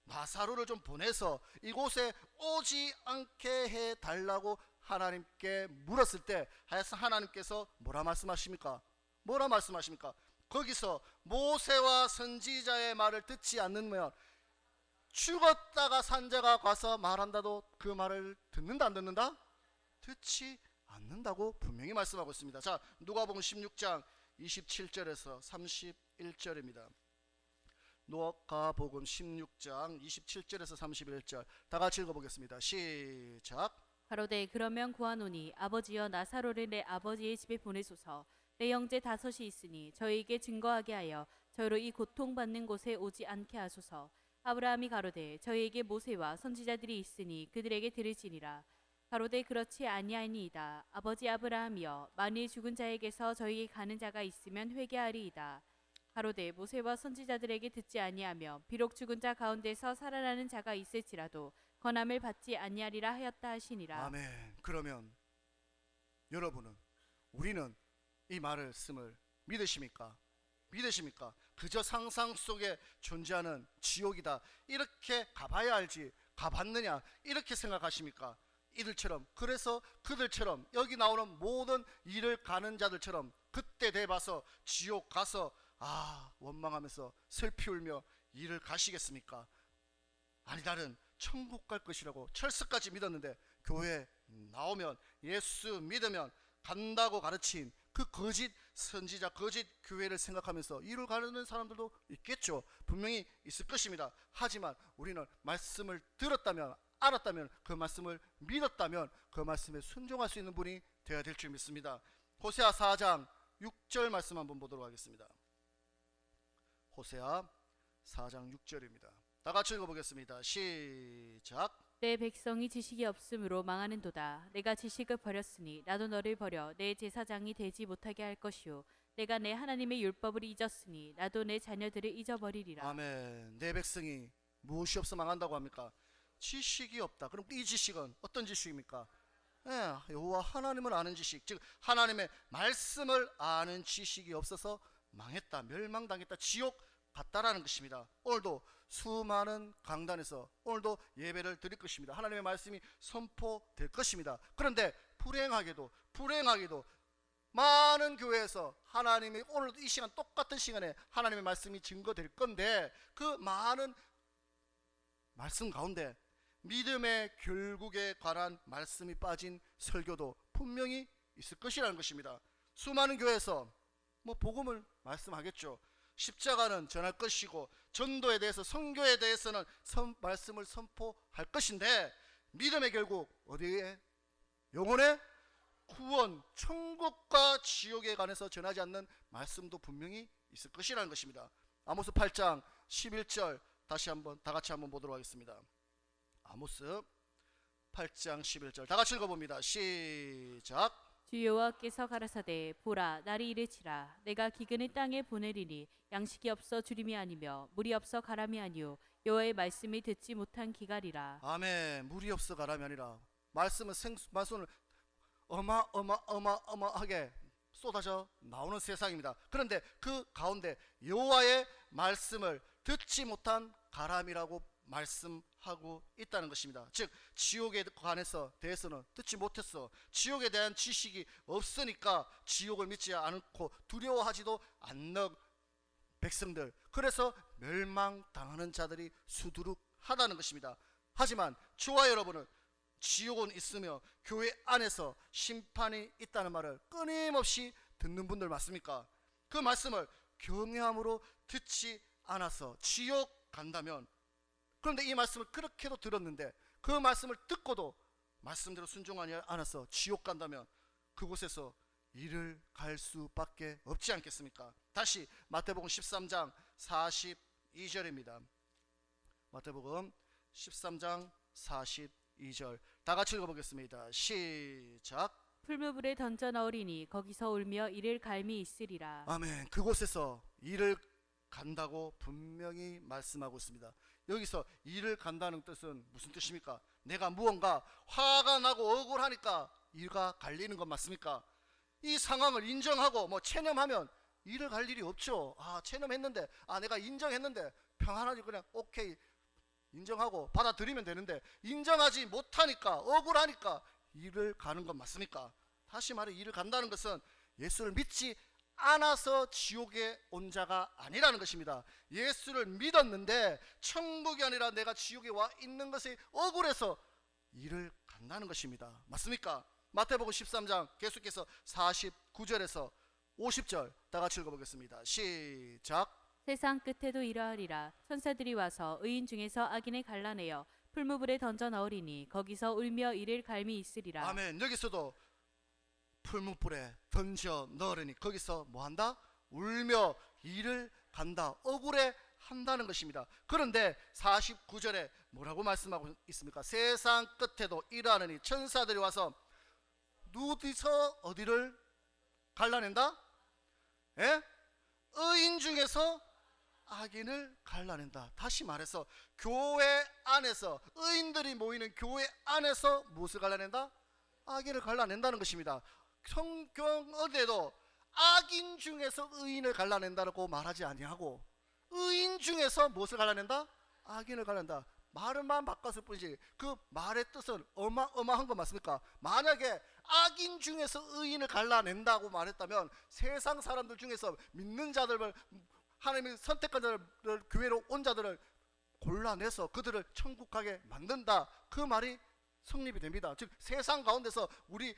나사로를 좀 보내서 이곳에 오지 않게 해달라고 하나님께 물었을 때 하나님께서 뭐라 말씀하십니까? 거기서 모세와 선지자의 말을 듣지 않으면 죽었다가 산자가 가서 말한다도 그 말을 듣는다 안 듣는다? 듣지 않는다고 분명히 말씀하고 있습니다. 자, 누가복음 16장 27절에서 31절입니다. 누가복음 16장 27절에서 31절 다 같이 읽어보겠습니다. 시작. 가로되 그러면 구하노니 아버지여 나사로를 내 아버지의 집에 보내소서. 내 형제 다섯이 있으니 저희에게 증거하게 하여 저희로 이 고통받는 곳에 오지 않게 하소서. 아브라함이 가로되 저희에게 모세와 선지자들이 있으니 그들에게 들을지니라. 가로되 그렇지 아니하니이다. 아버지 아브라함이여 만일 죽은 자에게서 저희에게 가는 자가 있으면 회개하리이다. 가로되 모세와 선지자들에게 듣지 아니하며 비록 죽은 자 가운데서 살아나는 자가 있을지라도 권함을 받지 아니하리라 하였다 하시니라. 아멘. 그러면 여러분은, 우리는 이 말씀을 믿으십니까? 그저 상상 속에 존재하는 지옥이다 이렇게 가봐야 알지 가봤느냐 이렇게 생각하십니까? 이들처럼, 그래서 그들처럼 여기 나오는 모든 일을 가는 자들처럼 그때 돼봐서 지옥 가서 원망하면서 슬피 울며 일을 가시겠습니까? 아니, 나는 천국 갈 것이라고 철석까지 믿었는데 교회 나오면 예수 믿으면 간다고 가르친 그 거짓 선지자, 거짓 교회를 생각하면서 일을 가르는 사람들도 있겠죠. 분명히 있을 것입니다. 하지만 우리는 말씀을 들었다면, 알았다면, 그 말씀을 믿었다면 그 말씀에 순종할 수 있는 분이 되어야 될 줄 믿습니다. 호세아 4장 6절 말씀 한번 보도록 하겠습니다. 호세아 4장 6절입니다. 다 같이 읽어보겠습니다. 시작. 내 백성이 지식이 없으므로 망하는도다. 내가 지식을 버렸으니 나도 너를 버려 내 제사장이 되지 못하게 할 것이요 내가 내 하나님의 율법을 잊었으니 나도 내 자녀들을 잊어버리리라. 아멘. 내 백성이 무엇이 없어 망한다고 합니까? 지식이 없다. 그럼 이 지식은 어떤 지식입니까? 여호와 하나님을 아는 지식, 즉 하나님의 말씀을 아는 지식이 없어서 망했다, 멸망당했다, 지옥 갔다라는 것입니다. 오늘도 수많은 강단에서 오늘도 예배를 드릴 것입니다. 하나님의 말씀이 선포될 것입니다. 그런데 불행하게도 많은 교회에서 하나님이 오늘도 이 시간, 똑같은 시간에 하나님의 말씀이 증거될 건데 그 많은 말씀 가운데 믿음의 결국에 관한 말씀이 빠진 설교도 분명히 있을 것이라는 것입니다. 수많은 교회에서 복음을 말씀하겠죠. 십자가는 전할 것이고 전도에 대해서, 선교에 대해서는 말씀을 선포할 것인데 믿음의 결국 어디에? 영혼의 구원, 천국과 지옥에 관해서 전하지 않는 말씀도 분명히 있을 것이라는 것입니다. 아모스 8장 11절 다 같이 한번 보도록 하겠습니다. 아모스 8장 11절 다 같이 읽어봅니다. 시작. 주 여호와께서 가라사대 보라 날이 이르치라 내가 기근을 땅에 보내리니 양식이 없어 주림이 아니며 물이 없어 가람이 아니요 여호와의 말씀이 듣지 못한 기갈이라. 아멘. 물이 없어 가람이 아니라 말씀은 말씀을 어마어마하게 쏟아져 나오는 세상입니다. 그런데 그 가운데 여호와의 말씀을 듣지 못한 가람이라고 말씀하고 있다는 것입니다. 즉 지옥에 관해서 대해서는 듣지 못했어. 지옥에 대한 지식이 없으니까 지옥을 믿지 않고 두려워하지도 않는 백성들, 그래서 멸망당하는 자들이 수두룩하다는 것입니다. 하지만 저와 여러분은 지옥은 있으며 교회 안에서 심판이 있다는 말을 끊임없이 듣는 분들 맞습니까? 그 말씀을 경외함으로 듣지 않아서 지옥 간다면, 그런데 이 말씀을 그렇게도 들었는데 그 말씀을 듣고도 말씀대로 순종하지 않아서 지옥 간다면 그곳에서 이를 갈 수밖에 없지 않겠습니까? 다시 마태복음 13장 42절입니다. 마태복음 13장 42절 다 같이 읽어보겠습니다. 시작. 풀무불에 던져 넣으리니 거기서 울며 이를 갈미 있으리라. 아멘. 그곳에서 이를 간다고 분명히 말씀하고 있습니다. 여기서 이를 간다는 뜻은 무슨 뜻입니까? 내가 무언가 화가 나고 억울하니까 이가 갈리는 것 맞습니까? 이 상황을 인정하고 체념하면 이를 갈 일이 없죠. 체념했는데, 내가 인정했는데 평안하지, 그냥 오케이 인정하고 받아들이면 되는데, 인정하지 못하니까 억울하니까 이를 가는 것 맞습니까? 다시 말해, 이를 간다는 것은 예수를 믿지 않아서 지옥에 온 자가 아니라는 것입니다. 예수를 믿었는데 천국이 아니라 내가 지옥에 와 있는 것에 억울해서 이를 간다는 것입니다. 맞습니까? 마태복음 13장 계속해서 49절에서 50절 다 같이 읽어보겠습니다. 시작. 세상 끝에도 이러하리라. 천사들이 와서 의인 중에서 악인을 갈라내어 풀무불에 던져 넣으리니 거기서 울며 이를 갈미 있으리라. 아멘. 여기서도 풀무불에 던져 넣으려니 거기서 뭐한다? 울며 이를 간다, 억울해 한다는 것입니다. 그런데 49절에 뭐라고 말씀하고 있습니까? 세상 끝에도 이러하니 천사들이 와서 누디서 어디를 갈라낸다? 의인 중에서 악인을 갈라낸다. 다시 말해서 교회 안에서, 의인들이 모이는 교회 안에서 무엇을 갈라낸다? 악인을 갈라낸다는 것입니다. 성경 어디에도 악인 중에서 의인을 갈라낸다고 말하지 아니하고 의인 중에서 무엇을 갈라낸다? 악인을 갈라낸다. 말만 바꿨을 뿐이지 그 말의 뜻은 어마어마한 거 맞습니까? 만약에 악인 중에서 의인을 갈라낸다고 말했다면 세상 사람들 중에서 믿는 자들을, 하나님이 선택한 자들을, 교회로 온 자들을 골라내서 그들을 천국 가게 만든다, 그 말이 성립이 됩니다. 즉 세상 가운데서 우리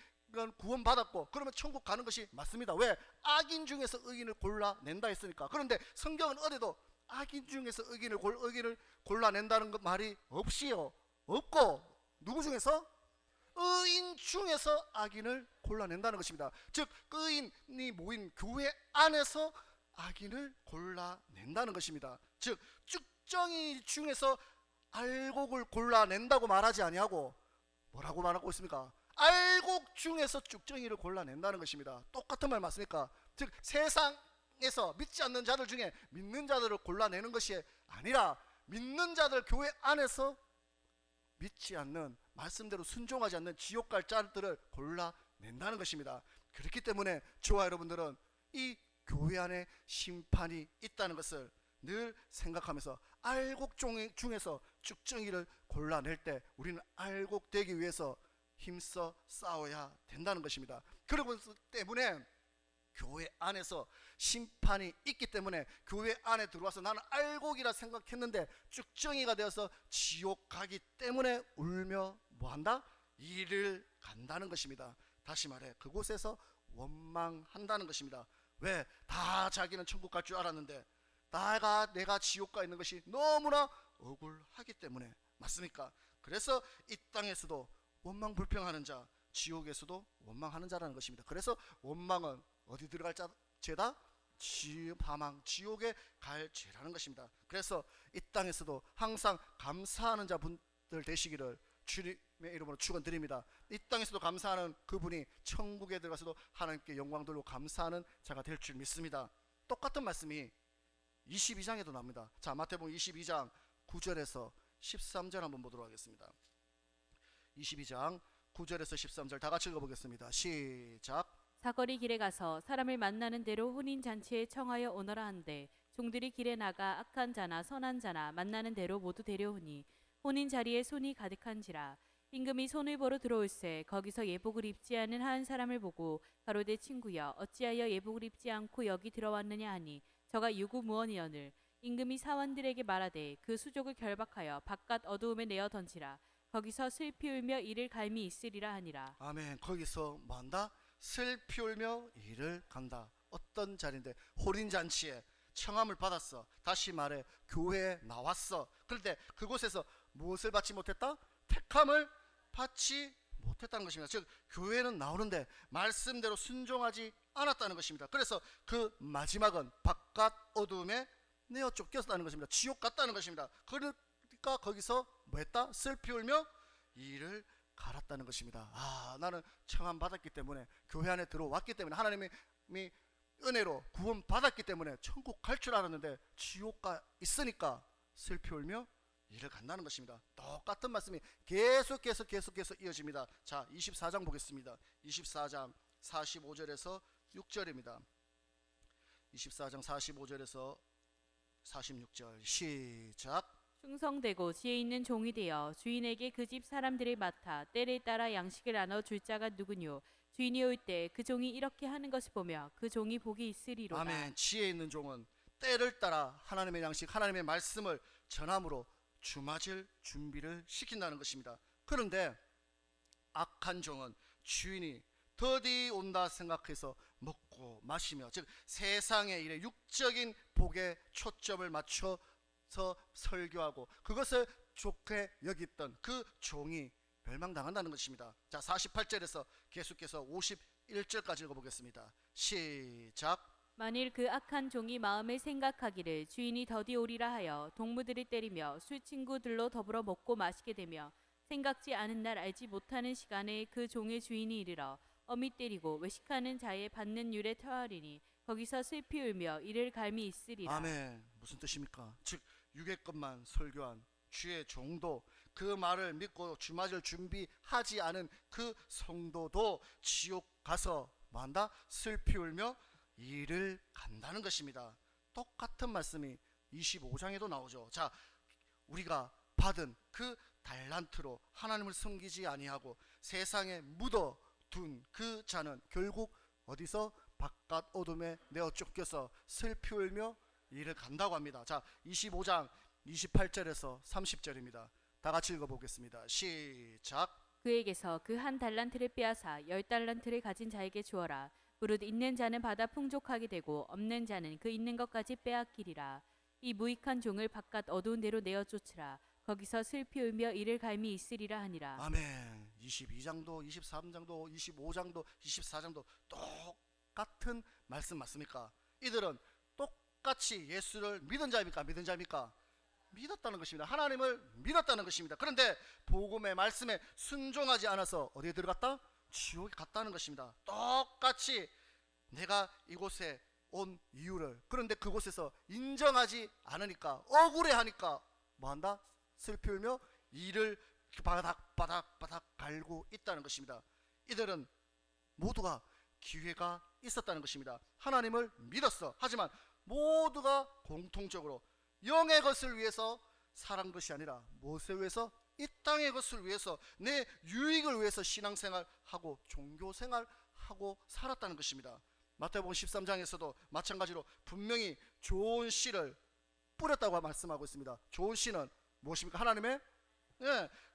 구원 받았고 그러면 천국 가는 것이 맞습니다. 왜? 악인 중에서 의인을 골라낸다 했으니까. 그런데 성경은 어디도 악인 중에서 의인을 골라낸다는 그 말이 없고, 누구 중에서? 의인 중에서 악인을 골라낸다는 것입니다. 즉 의인이 모인 교회 안에서 악인을 골라낸다는 것입니다. 즉 쭉정이 중에서 알곡을 골라낸다고 말하지 아니하고 뭐라고 말하고 있습니까? 알곡 중에서 쭉정이를 골라낸다는 것입니다. 똑같은 말 맞습니까? 즉 세상에서 믿지 않는 자들 중에 믿는 자들을 골라내는 것이 아니라 믿는 자들, 교회 안에서 믿지 않는, 말씀대로 순종하지 않는 지옥 갈 자들을 골라낸다는 것입니다. 그렇기 때문에 저와 여러분들은 이 교회 안에 심판이 있다는 것을 늘 생각하면서 알곡 중에서 쭉정이를 골라낼 때 우리는 알곡되기 위해서 힘써 싸워야 된다는 것입니다. 그리고 때문에 교회 안에서 심판이 있기 때문에 교회 안에 들어와서 나는 알곡이라 생각했는데 쭉정이가 되어서 지옥 가기 때문에 울며 뭐한다? 이를 간다는 것입니다. 다시 말해 그곳에서 원망한다는 것입니다. 왜? 다 자기는 천국 갈 줄 알았는데 내가 지옥 가 있는 것이 너무나 억울하기 때문에 맞습니까? 그래서 이 땅에서도 원망 불평하는 자, 지옥에서도 원망하는 자라는 것입니다. 그래서 원망은 어디 들어갈 죄다? 사망, 지옥에 갈 죄라는 것입니다. 그래서 이 땅에서도 항상 감사하는 자분들 되시기를 주님의 이름으로 축원드립니다. 이 땅에서도 감사하는 그분이 천국에 들어가서도 하나님께 영광 돌리고 감사하는 자가 될 줄 믿습니다. 똑같은 말씀이 22장에도 나옵니다. 자, 마태복음 22장 9절에서 13절 한번 보도록 하겠습니다. 22장 9절에서 13절 다 같이 읽어보겠습니다. 시작. 사거리 길에 가서 사람을 만나는 대로 혼인 잔치에 청하여 오너라 한데 종들이 길에 나가 악한 자나 선한 자나 만나는 대로 모두 데려오니 혼인 자리에 손이 가득한지라. 임금이 손을 보러 들어올새 거기서 예복을 입지 않은 한 사람을 보고 가로되 친구여 어찌하여 예복을 입지 않고 여기 들어왔느냐 하니 저가 유구무원이언을 임금이 사원들에게 말하되 그 수족을 결박하여 바깥 어두움에 내어 던지라. 거기서 슬피 울며 이를 갈미 있으리라 하니라. 아멘. 거기서 뭐 한다? 슬피 울며 이를 간다. 어떤 자리인데? 호린잔치에 청함을 받았어. 다시 말해 교회에 나왔어. 그런데 그곳에서 무엇을 받지 못했다? 택함을 받지 못했다는 것입니다. 즉 교회는 나오는데 말씀대로 순종하지 않았다는 것입니다. 그래서 그 마지막은 바깥 어둠에 내어 쫓겼다는 것입니다. 지옥 갔다는 것입니다. 그러니까 거기서 뭐 했다? 슬피 울며 이를 갈았다는 것입니다. 나는 청함 받았기 때문에 교회 안에 들어왔기 때문에 하나님이 은혜로 구원 받았기 때문에 천국 갈 줄 알았는데 지옥가 있으니까 슬피 울며 이를 간다는 것입니다. 똑같은 말씀이 계속해서 이어집니다. 자, 24장 보겠습니다. 24장 45절에서 6절입니다. 24장 45절에서 46절 시작. 충성되고 지혜 있는 종이 되어 주인에게 그 집 사람들을 맡아 때를 따라 양식을 나눠 줄 자가 누구뇨? 주인이 올 때 그 종이 이렇게 하는 것을 보며 그 종이 복이 있으리로다. 아멘. 지혜 있는 종은 때를 따라 하나님의 양식, 하나님의 말씀을 전함으로 주맞을 준비를 시킨다는 것입니다. 그런데 악한 종은 주인이 더디 온다 생각해서 먹고 마시며, 즉 세상의 일에 육적인 복에 초점을 맞춰서 설교하고 그것을 좋게 여겼던 그 종이 멸망당한다는 것입니다. 자, 48절에서 계속해서 51절까지 읽어보겠습니다. 시작. 만일 그 악한 종이 마음에 생각하기를 주인이 더디 오리라 하여 동무들을 때리며 술 친구들로 더불어 먹고 마시게 되며 생각지 않은 날 알지 못하는 시간에 그 종의 주인이 이르러 어미 때리고 외식하는 자의 받는 율에 터하리니 거기서 슬피 울며 이를 갈미 있으리라. 아멘. 무슨 뜻입니까? 즉 육의 것만 설교한 주의 종도, 그 말을 믿고 주맞을 준비하지 않은 그 성도도 지옥 가서 뭐한다? 슬피 울며 이를 간다는 것입니다. 똑같은 말씀이 25장에도 나오죠. 자, 우리가 받은 그 달란트로 하나님을 섬기지 아니하고 세상에 묻어둔 그 자는 결국 어디서? 바깥 어둠에 내어 쫓겨서 슬피 울며 이를 간다고 합니다. 자, 25장 28절에서 30절입니다. 다 같이 읽어보겠습니다. 시작. 그에게서 그 한 달란트를 빼앗아 10달란트를 가진 자에게 주어라. 무릇 있는 자는 받아 풍족하게 되고 없는 자는 그 있는 것까지 빼앗기리라. 이 무익한 종을 바깥 어두운 데로 내어 쫓으라. 거기서 슬피 울며 이를 갈미 있으리라 하니라. 아멘. 22장도 23장도 25장도 24장도 똑같은 말씀 맞습니까? 이들은 똑같이 예수를 믿은 자입니까? 믿은 자입니까? 믿었다는 것입니다. 하나님을 믿었다는 것입니다. 그런데 복음의 말씀에 순종하지 않아서 어디에 들어갔다? 지옥에 갔다는 것입니다. 똑같이 내가 이곳에 온 이유를, 그런데 그곳에서 인정하지 않으니까, 억울해하니까 뭐한다? 슬피 울며 이를 바닥 갈고 있다는 것입니다. 이들은 모두가 기회가 있었다는 것입니다. 하나님을 믿었어. 하지만 모두가 공통적으로 영의 것을 위해서 살한 것이 아니라 무엇을 위해서? 이 땅의 것을 위해서, 내 유익을 위해서 신앙생활하고 종교생활하고 살았다는 것입니다. 마태복음 13장에서도 마찬가지로 분명히 좋은 씨를 뿌렸다고 말씀하고 있습니다. 좋은 씨는 무엇입니까? 하나님의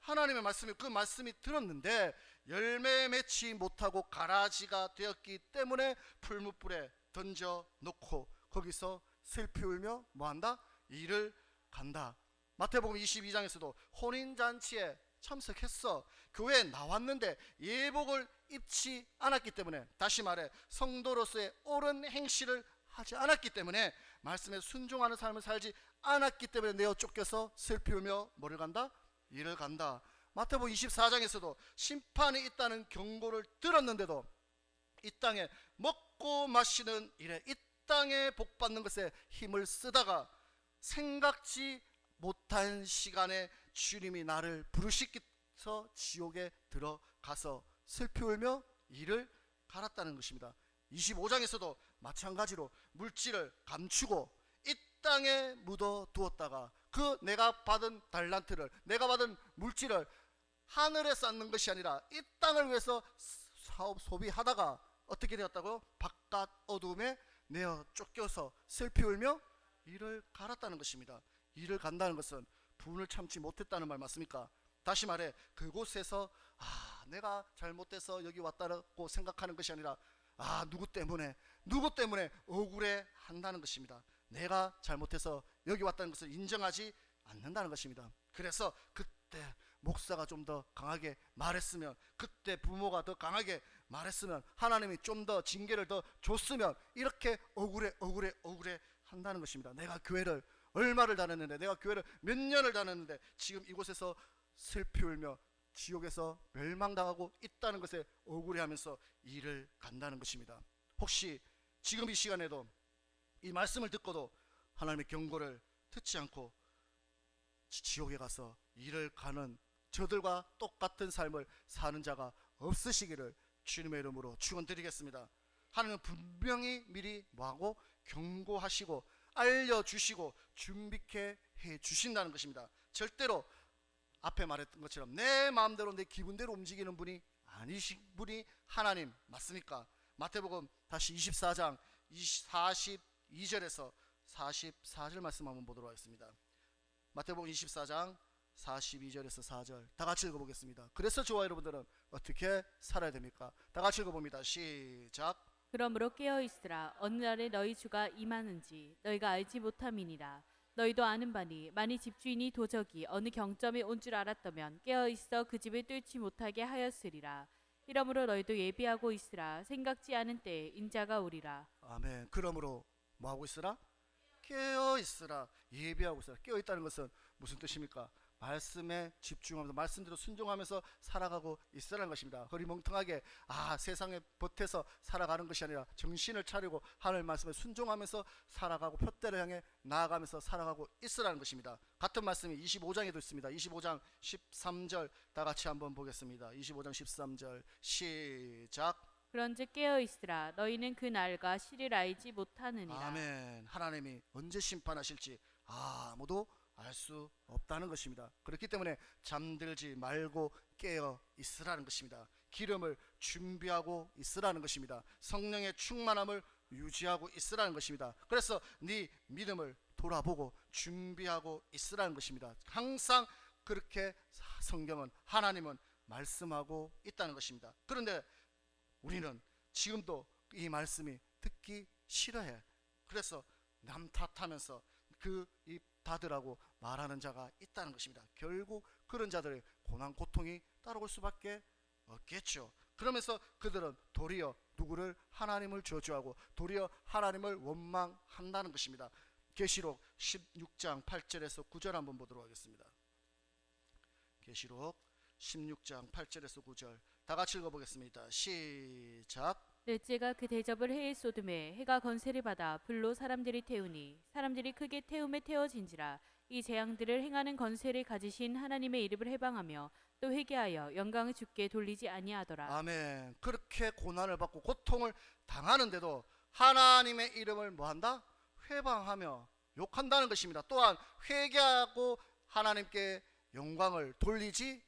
하나님의 말씀이, 그 말씀이 들었는데 열매 맺지 못하고 가라지가 되었기 때문에 풀무불에 던져 놓고 거기서 슬피 울며 뭐한다? 이를 간다. 마태복음 22장에서도 혼인잔치에 참석했어. 교회에 나왔는데 예복을 입지 않았기 때문에, 다시 말해 성도로서의 옳은 행실을 하지 않았기 때문에, 말씀에 순종하는 삶을 살지 않았기 때문에 내어 쫓겨서 슬피 울며 뭐를 간다? 이를 간다. 마태복음 24장에서도 심판이 있다는 경고를 들었는데도 이 땅에 먹고 마시는 일에, 이 땅에 복받는 것에 힘을 쓰다가 생각지 못한 시간에 주님이 나를 부르시기서 지옥에 들어가서 슬피 울며 이를 갈았다는 것입니다. 25장에서도 마찬가지로 물질을 감추고 이 땅에 묻어 두었다가 그 내가 받은 달란트를, 내가 받은 물질을 하늘에 쌓는 것이 아니라 이 땅을 위해서 사업 소비하다가 어떻게 되었다고요? 바깥 어둠에 내어 쫓겨서 슬피 울며 이를 갈았다는 것입니다. 이를 간다는 것은 분을 참지 못했다는 말 맞습니까? 다시 말해 그곳에서 내가 잘못돼서 여기 왔다고 생각하는 것이 아니라 누구 때문에 억울해 한다는 것입니다. 내가 잘못해서 여기 왔다는 것을 인정하지 않는다는 것입니다. 그래서 그때 목사가 좀 더 강하게 말했으면, 그때 부모가 더 강하게 말했으면, 하나님이 좀 더 징계를 더 줬으면 이렇게 억울해 한다는 것입니다. 내가 교회를 얼마를 다녔는데, 내가 교회를 몇 년을 다녔는데 지금 이곳에서 슬피 울며 지옥에서 멸망당하고 있다는 것에 억울해하면서 이를 간다는 것입니다. 혹시 지금 이 시간에도 이 말씀을 듣고도 하나님의 경고를 듣지 않고 지옥에 가서 이를 가는 저들과 똑같은 삶을 사는 자가 없으시기를 주님의 이름으로 축원드리겠습니다. 하나님은 분명히 미리 뭐하고 경고하시고 알려주시고 준비케 해주신다는 것입니다. 절대로 앞에 말했던 것처럼 내 마음대로 내 기분대로 움직이는 분이 아니신 분이 하나님 맞습니까? 마태복음 다시 24장 42절에서 44절 말씀 한번 보도록 하겠습니다. 마태복음 24장 42절에서 4절 다 같이 읽어보겠습니다. 그래서 저와 여러분들은 어떻게 살아야 됩니까? 다 같이 읽어봅니다. 시작. 그러므로 깨어 있으라. 어느 날에 너희 주가 임하는지 너희가 알지 못함이니라. 너희도 아는 바니 만일 집주인이 도적이 어느 경점에 온 줄 알았다면 깨어 있어 그 집을 뚫지 못하게 하였으리라. 이러므로 너희도 예비하고 있으라. 생각지 않은 때에 인자가 오리라. 아멘. 그러므로 뭐하고 있으라? 깨어 있으라. 예비하고 있으라. 깨어 있다는 것은 무슨 뜻입니까? 말씀에 집중하면서 말씀대로 순종하면서 살아가고 있으라는 것입니다. 허리멍텅하게 세상에 버텨서 살아가는 것이 아니라 정신을 차리고 하나님의 말씀에 순종하면서 살아가고 표대를 향해 나아가면서 살아가고 있으라는 것입니다. 같은 말씀이 25장에도 있습니다. 25장 13절 다 같이 한번 보겠습니다. 25장 13절 시작. 그런즉 깨어 있으라. 너희는 그 날과 시를 알지 못하느니라. 아멘. 하나님이 언제 심판하실지 아무도 알 수 없다는 것입니다. 그렇기 때문에 잠들지 말고 깨어 있으라는 것입니다. 기름을 준비하고 있으라는 것입니다. 성령의 충만함을 유지하고 있으라는 것입니다. 그래서 네 믿음을 돌아보고 준비하고 있으라는 것입니다. 항상 그렇게 성경은 하나님은 말씀하고 있다는 것입니다. 그런데 우리는 지금도 이 말씀이 듣기 싫어해. 그래서 남 탓하면서 그 입 닫으라고 말하는 자가 있다는 것입니다. 결국 그런 자들의 고난 고통이 따라올 수밖에 없겠죠. 그러면서 그들은 도리어 누구를? 하나님을 저주하고 도리어 하나님을 원망한다는 것입니다. 계시록 16장 8절에서 9절 한번 보도록 하겠습니다. 계시록 16장 8절에서 9절 다 같이 읽어보겠습니다. 시작. 넷째가 그 대접을 해에 쏟음에 해가 건세를 받아 불로 사람들이 태우니 사람들이 크게 태움에 태워진지라. 이 재앙들을 행하는 건세를 가지신 하나님의 이름을 해방하며 또 회개하여 영광을 주께 돌리지 아니하더라. 아멘. 그렇게 고난을 받고 고통을 당하는데도 하나님의 이름을 뭐한다? 회방하며 욕한다는 것입니다. 또한 회개하고 하나님께 영광을 돌리지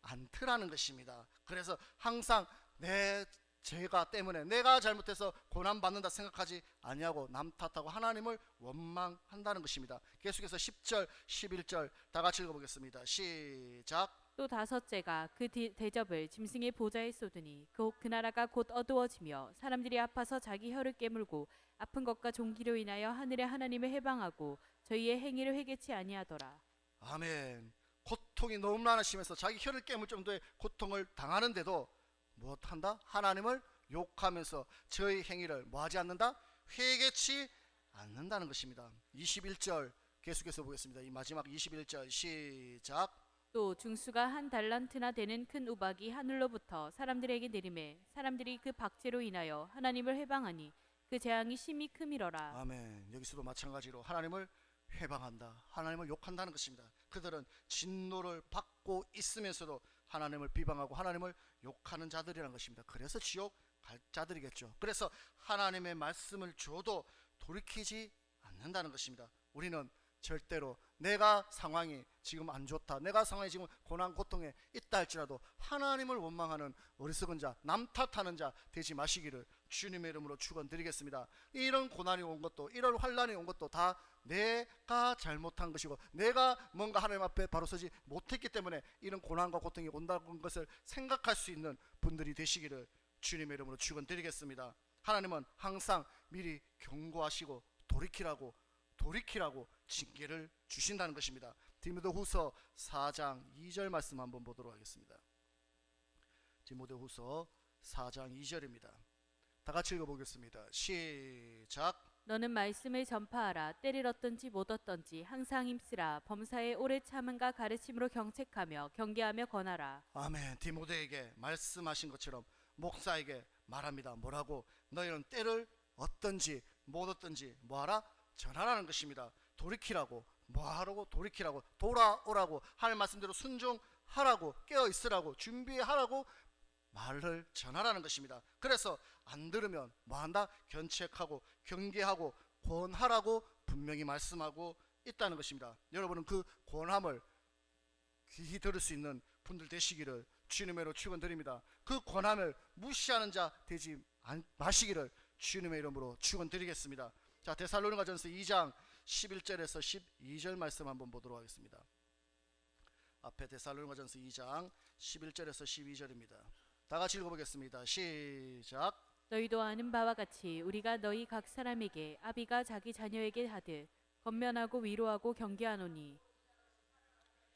않더라는 것입니다. 그래서 항상 내 죄가 때문에 내가 잘못해서 고난받는다 생각하지 아니하고 남 탓하고 하나님을 원망한다는 것입니다. 계속해서 10절 11절 다 같이 읽어보겠습니다. 시작. 또 다섯째가 그 대접을 짐승의 보좌에 쏟으니 그 나라가 곧 어두워지며 사람들이 아파서 자기 혀를 깨물고 아픈 것과 종기로 인하여 하늘의 하나님을 해방하고 저희의 행위를 회개치 아니하더라. 아멘. 고통이 너무나 심해서 자기 혀를 깨물 정도의 고통을 당하는데도 무엇한다? 하나님을 욕하면서 저희 행위를 뭐하지 않는다? 회개치 않는다는 것입니다. 21절 계속해서 보겠습니다. 이 마지막 21절 시작. 또 중수가 한 달란트나 되는 큰 우박이 하늘로부터 사람들에게 내리매 사람들이 그 박제로 인하여 하나님을 해방하니 그 재앙이 심히 크미러라. 아멘. 여기서도 마찬가지로 하나님을 회방한다. 하나님을 욕한다는 것입니다. 그들은 진노를 받고 있으면서도 하나님을 비방하고 하나님을 욕하는 자들이라는 것입니다. 그래서 지옥 갈 자들이겠죠. 그래서 하나님의 말씀을 줘도 돌이키지 않는다는 것입니다. 우리는 지금도 이 말씀을 절대로 내가 상황이 지금 안 좋다, 내가 상황이 지금 고난 고통에 있다 할지라도 하나님을 원망하는 어리석은 자, 남 탓하는 자 되지 마시기를 주님의 이름으로 축원드리겠습니다. 이런 고난이 온 것도, 이런 환난이 온 것도 다 내가 잘못한 것이고 내가 뭔가 하나님 앞에 바로 서지 못했기 때문에 이런 고난과 고통이 온다는 것을 생각할 수 있는 분들이 되시기를 주님의 이름으로 축원드리겠습니다. 하나님은 항상 미리 경고하시고 돌이키라고 징계를 주신다는 것입니다. 디모데후서 4장 2절 말씀 한번 보도록 하겠습니다. 디모데후서 4장 2절입니다. 다 같이 읽어보겠습니다. 시작. 너는 말씀을 전파하라. 때를 얻든지 못 얻든지 항상 힘쓰라. 범사에 오래 참음과 가르침으로 경책하며 경계하며 권하라. 아멘. 디모데에게 말씀하신 것처럼 목사에게 말합니다. 뭐라고? 너희는 때를 얻든지 못 얻든지 뭐하라? 전하라는 것입니다. 돌이키라고, 뭐하라고? 돌이키라고, 돌아오라고, 하나님 말씀대로 순종하라고, 깨어있으라고, 준비하라고 말을 전하라는 것입니다. 그래서 안 들으면 뭐한다? 견책하고 경계하고 권하라고 분명히 말씀하고 있다는 것입니다. 여러분은 그 권함을 귀히 들을 수 있는 분들 되시기를 주님의 이름으로 축원드립니다. 그 권함을 무시하는 자 되지 마시기를 주님의 이름으로 축원드리겠습니다. 자, 데살로니가전서 2장 11절에서 12절 말씀 한번 보도록 하겠습니다. 앞에 데살로니가전서 2장 11절에서 12절입니다. 다 같이 읽어보겠습니다. 시작. 너희도 아는 바와 같이 우리가 너희 각 사람에게 아비가 자기 자녀에게 하듯 권면하고 위로하고 경계하노니.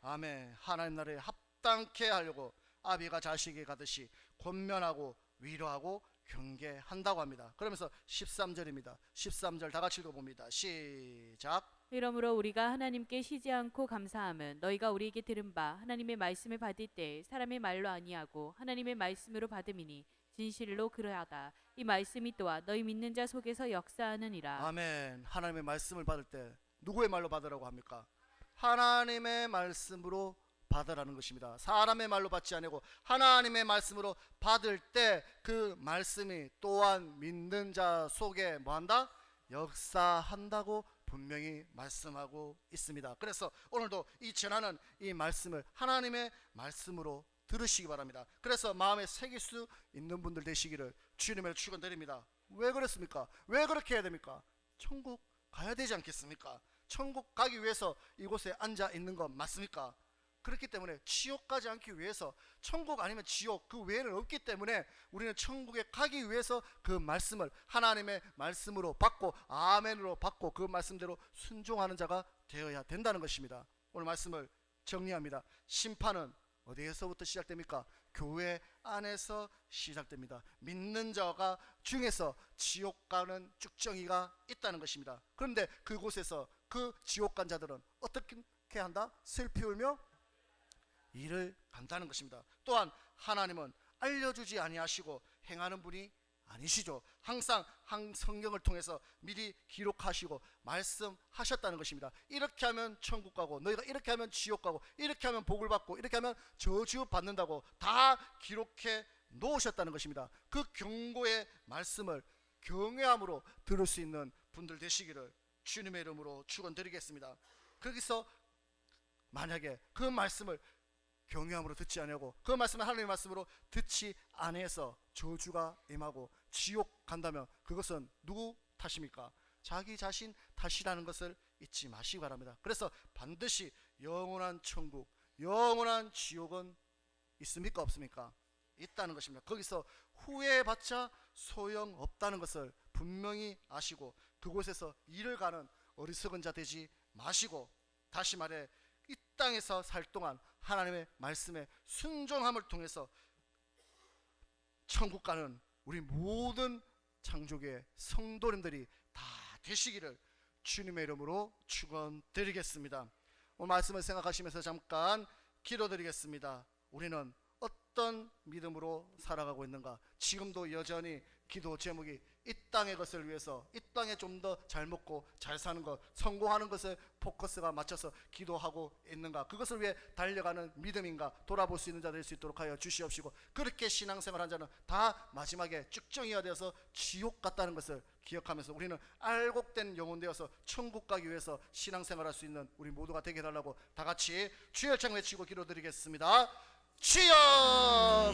아멘. 하나님 나라에 합당케 하려고 아비가 자식에게 가듯이 권면하고 위로하고 경계한다고 합니다. 그러면서 13절입니다. 13절 다 같이 읽어봅니다. 시작. 이러므로 우리가 하나님께 쉬지 않고 감사함은 너희가 우리에게 들은 바 하나님의 말씀을 받을 때 사람의 말로 아니하고 하나님의 말씀으로 받음이니 진실로 그러하다. 이 말씀이 또한 너희 믿는 자 속에서 역사하느니라. 아멘. 하나님의 말씀을 받을 때 누구의 말로 받으라고 합니까? 하나님의 말씀으로 받으라는 것입니다. 사람의 말로 받지 아니고 하나님의 말씀으로 받을 때 그 말씀이 또한 믿는 자 속에 뭐한다? 역사한다고 분명히 말씀하고 있습니다. 그래서 오늘도 이 전하는 이 말씀을 하나님의 말씀으로 들으시기 바랍니다. 그래서 마음에 새길 수 있는 분들 되시기를 주님의 축원드립니다. 왜 그렇습니까? 왜 그렇게 해야 됩니까? 천국 가야 되지 않겠습니까? 천국 가기 위해서 이곳에 앉아 있는 건 맞습니까? 그렇기 때문에 지옥 가지 않기 위해서, 천국 아니면 지옥 그 외에는 없기 때문에 우리는 천국에 가기 위해서 그 말씀을 하나님의 말씀으로 받고 아멘으로 받고 그 말씀대로 순종하는 자가 되어야 된다는 것입니다. 오늘 말씀을 정리합니다. 심판은 어디에서부터 시작됩니까? 교회 안에서 시작됩니다. 믿는 자가 중에서 지옥 가는 쭉정이가 있다는 것입니다. 그런데 그곳에서 그 지옥 간 자들은 어떻게 한다? 슬피 울며 이를 간다는 것입니다. 또한 하나님은 알려주지 아니하시고 행하는 분이 아니시죠. 항상 성경을 통해서 미리 기록하시고 말씀하셨다는 것입니다. 이렇게 하면 천국 가고 너희가 이렇게 하면 지옥 가고 이렇게 하면 복을 받고 이렇게 하면 저주 받는다고 다 기록해 놓으셨다는 것입니다. 그 경고의 말씀을 경외함으로 들을 수 있는 분들 되시기를 주님의 이름으로 축원드리겠습니다. 거기서 만약에 그 말씀을 경외함으로 듣지 아니하고 그 말씀을 하나님의 말씀으로 듣지 아니해서 저주가 임하고 지옥 간다면 그것은 누구 탓입니까? 자기 자신 탓이라는 것을 잊지 마시기 바랍니다. 그래서 반드시 영원한 천국, 영원한 지옥은 있습니까? 없습니까? 있다는 것입니다. 거기서 후회해봤자 소용없다는 것을 분명히 아시고 그곳에서 일을 가는 어리석은 자 되지 마시고, 다시 말해 이 땅에서 살 동안 하나님의 말씀에 순종함을 통해서 천국 가는 우리 모든 창조계의 성도님들이 다 되시기를 주님의 이름으로 축원드리겠습니다. 오늘 말씀을 생각하시면서 잠깐 기도드리겠습니다. 우리는 어떤 믿음으로 살아가고 있는가? 지금도 여전히 기도 제목이 이 땅의 것을 위해서, 이 땅에 좀 더 잘 먹고 잘 사는 것, 성공하는 것에 포커스가 맞춰서 기도하고 있는가? 그것을 위해 달려가는 믿음인가? 돌아볼 수 있는 자 될 수 있도록 하여 주시옵시고, 그렇게 신앙생활한 자는 다 마지막에 쭉정이가 되어서 지옥 같다는 것을 기억하면서 우리는 알곡된 영혼 되어서 천국 가기 위해서 신앙생활할 수 있는 우리 모두가 되게 해달라고 다 같이 주여 장 외치고 기도드리겠습니다. 주여!